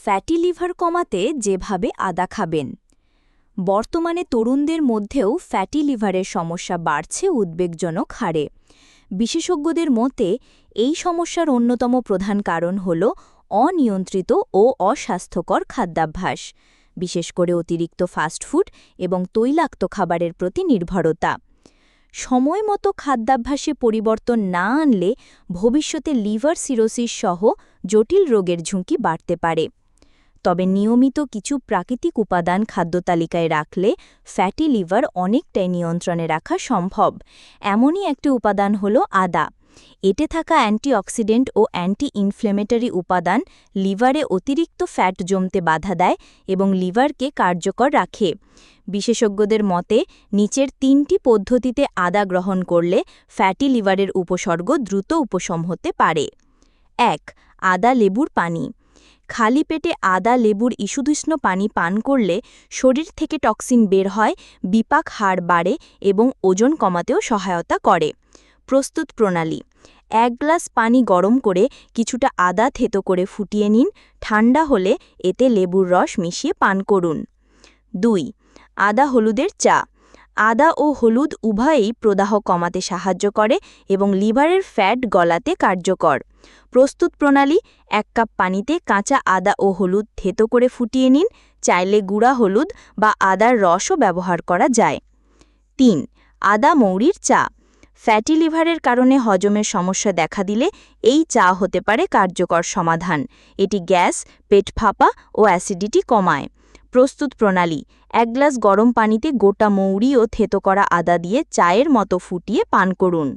Fatty liver কমাতে যেভাবে আদা খাবেন। বর্তমানে তরুণদের মধ্যেও ফ্যাটি লিভারের সমস্যা বাড়ছে উদ্বেগজনক হারে। বিশেষজ্ঞদের মতে এই সমস্যার অন্যতম প্রধান কারণ হল অনিয়ন্ত্রিত ও অস্বাস্থ্যকর খাদ্যাভ্যাস, বিশেষ করে অতিরিক্ত ফাস্টফুড এবং তৈলাক্ত খাবারের প্রতি নির্ভরতা। সময়মতো খাদ্যাভ্যাসে পরিবর্তন না আনলে ভবিষ্যতে লিভার সিরোসিস সহ জটিল রোগের ঝুঁকি বাড়তে পারে। তবে নিয়মিত কিছু প্রাকৃতিক উপাদান খাদ্যতালিকায় রাখলে ফ্যাটি লিভার অনেকটাই নিয়ন্ত্রণে রাখা সম্ভব। এমনই একটি উপাদান হল আদা। এতে থাকা অ্যান্টিঅক্সিডেন্ট ও অ্যান্টি ইনফ্লেমেটরি উপাদান লিভারে অতিরিক্ত ফ্যাট জমতে বাধা দেয় এবং লিভারকে কার্যকর রাখে। বিশেষজ্ঞদের মতে নিচের ৩টি পদ্ধতিতে আদা গ্রহণ করলে ফ্যাটি লিভারের উপসর্গ দ্রুত উপশম হতে পারে। ১. আদা লেবুর পানি। খালি পেটে আদা লেবুর ইসুদুষ্ণ পানি পান করলে শরীর থেকে টক্সিন বের হয়, বিপাক হার বাড়ে এবং ওজন কমাতেও সহায়তা করে। প্রস্তুত প্রণালী: ১ গ্লাস পানি গরম করে কিছুটা আদা থেতো করে ফুটিয়ে নিন। ঠান্ডা হলে এতে লেবুর রস মিশিয়ে পান করুন। ২. আদা হলুদের চা। আদা ও হলুদ উভয়েই প্রদাহ কমাতে সাহায্য করে এবং লিভারের ফ্যাট গলাতে কার্যকর। প্রস্তুত প্রণালী: ১ কাপ পানিতে কাঁচা আদা ও হলুদ থেতো করে ফুটিয়ে নিন। চাইলে গুঁড়া হলুদ বা আদার রসও ব্যবহার করা যায়। ৩. আদা মৌরির চা। ফ্যাটি লিভারের কারণে হজমের সমস্যা দেখা দিলে এই চা হতে পারে কার্যকর সমাধান। এটি গ্যাস, পেট ফাঁপা ও অ্যাসিডিটি কমায়। প্রস্তুত প্রণালী: ১ গ্লাস গরম পানিতে গোটা মৌরি ও থেতো করা আদা দিয়ে চায়ের মতো ফুটিয়ে পান করুন।